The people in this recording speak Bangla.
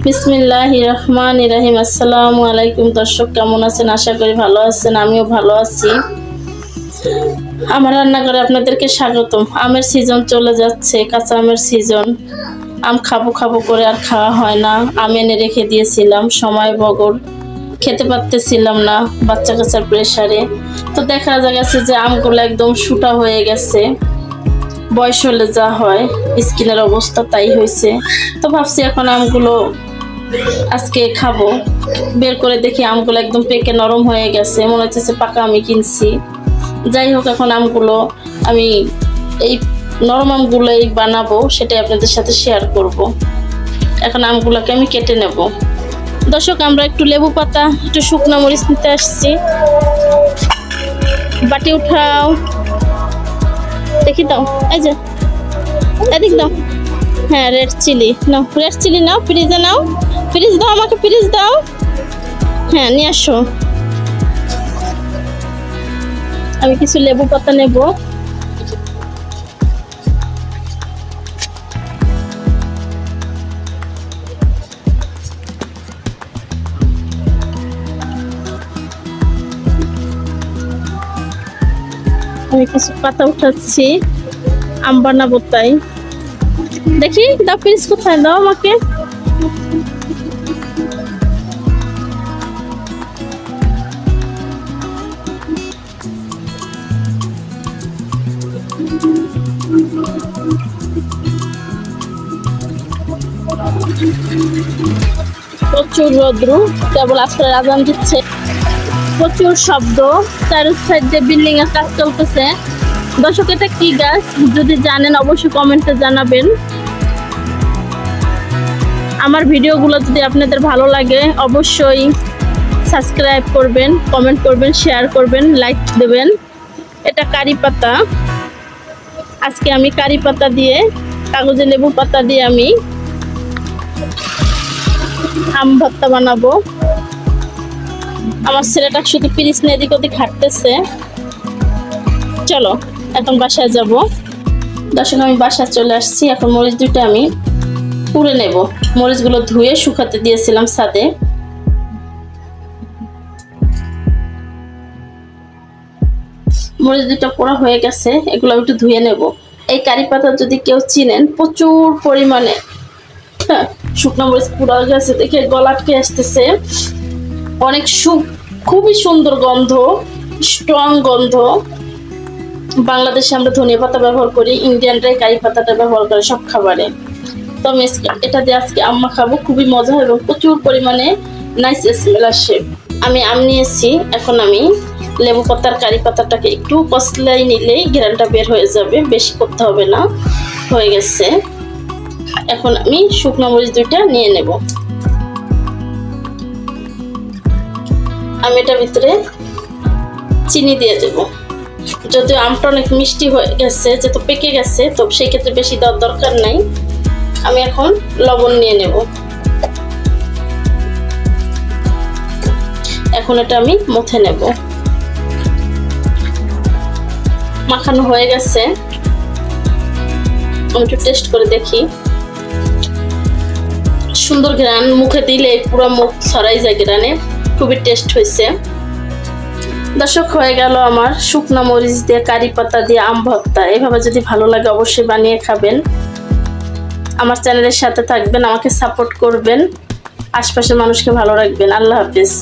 বিসমিল্লাহির রহমানির রহিম। আসসালামু আলাইকুম দর্শক, কেমন আছেন? আশা করি ভালো আছেন, আমিও ভালো আছি। আমার রান্নাঘরে আপনাদেরকে স্বাগতম। আমের সিজন চলে যাচ্ছে, কাঁচা আমের সিজন। আম খাবো খাবো করে আর খাওয়া হয় না। আম এনে রেখে দিয়েছিলাম, সময় বগর খেতে পারতেছিলাম না বাচ্চা কাচ্চার প্রেসারে। তো দেখা গেছে যে আমগুলো একদম শুটা হয়ে গেছে। বয়স হলে যা হয়, স্কিনের অবস্থা তাই হয়েছে। তো ভাবছি এখন আমগুলো আজকে খাবো। বের করে দেখি আমগুলো একদম পেকে নরম হয়ে গেছে, মনে হচ্ছে পাকা আমি কিনছি। যাই হোক, এখন আমগুলো আমি এই নরম আমগুলোই বানাবো, সেটাই আপনাদের সাথে শেয়ার করব। এখন আমগুলোকে আমি কেটে নেব। দর্শক, আমরা একটু লেবু পাতা, একটু শুকনো মরিচ নিতে আসছি। বাটি উঠাও, দেখি দাও, এই যে এদিক দাও। হ্যাঁ, রেড চিলি নাও, রেড চিলি নাও, ফ্রিজে নাও, ফ্রিজ দাও আমাকে, ফ্রিজ দাও। হ্যাঁ, নিয়ে আসো। আমি কিছু লেবু পাতা নেব। আমি কিছু পাতা উঠাচ্ছি, আম বানাবো তাই। দেখি দাও, ফ্রিজ কোথায়, দাও আমাকে। প্রচুর রৌদ্র, কেবল আজকের আজান দিচ্ছে, প্রচুর শব্দ, চার সাইডে বিল্ডিং এর কাজ চলতেছে। দর্শক, এটা কি গাছ? যদি জানেন অবশ্যই কমেন্টে জানাবেন। আমার ভিডিওগুলো যদি আপনাদের ভালো লাগে অবশ্যই সাবস্ক্রাইব করবেন, কমেন্ট করবেন, শেয়ার করবেন, লাইক দেবেন। এটা কারি পাতা। আজকে আমি কারি পাতা দিয়ে, কাগজে লেবু পাতা দিয়ে আমি আম ভর্তা বানাবো। আমার ছেলেটা শুধু পিরিচ নিয়ে এদিক ওদিক হাঁটতেছে। চলো এখন বাসায় যাব। দর্শক, আমি বাসায় চলে আসছি। এখন মরিচ দুটো আমি পুড়ে নেব। মরিচগুলো ধুয়ে শুকাতে দিয়েছিলাম ছাদে। মরিচ দুটো পোড়া হয়ে গেছে, এগুলো একটু ধুয়ে নেব। এই কারি পাতা যদি কেউ চিনেন, প্রচুর পরিমাণে শুকনো মরিচ পুড়া গেছে দেখে গলা আটকে আসতেছে। অনেক খুবই সুন্দর গন্ধ, স্ট্রং গন্ধ। বাংলাদেশে আমরা ধনিয়া পাতা ব্যবহার করি, ইন্ডিয়ানরাই কারি পাতাটা ব্যবহার করে সব খাবারে। তো আমি এটা দিয়ে আজকে আম্মা খাবো, খুবই মজা এবং প্রচুর পরিমাণে নাইস স্মেল আসে। আমি আম নিয়েছি, এখন আমি লেবু পাতার কারি পাতাটাকে একটু কষলাই নিলেই ঘ্রাণটা বের হয়ে যাবে, বেশি করতে হবে না। হয়ে গেছে। এখন আমি শুকনো মরিচ দুইটা নিয়ে নেব। আমি এটার ভিতরে চিনি দিয়ে দেব। যদিও আমটা অনেক মিষ্টি হয়ে গেছে, যেহেতু পেকে গেছে, তো সেই ক্ষেত্রে বেশি দেওয়ার দরকার নাই। আমি এখন লবণ নিয়ে নেব। এখন এটা আমি মুথে নেব। মাখানো হয়ে গেছে, আমি একটু টেস্ট করে দেখি। সুন্দর ঘ্রাণ, মুখে দিলে পুরো মুখ ছড়াই যায় ঘ্রাণে, খুবই টেস্ট হয়েছে। দর্শক, হয়ে গেল আমার শুকনো মরিচ দিয়ে কারি পাতা দিয়ে আম ভর্তা। এভাবে যদি ভালো লাগে অবশ্যই বানিয়ে খাবেন। আমার চ্যানেলের সাথে থাকবেন, আমাকে সাপোর্ট করবেন, আশপাশের মানুষকে ভালো রাখবেন। আল্লাহ হাফিজ।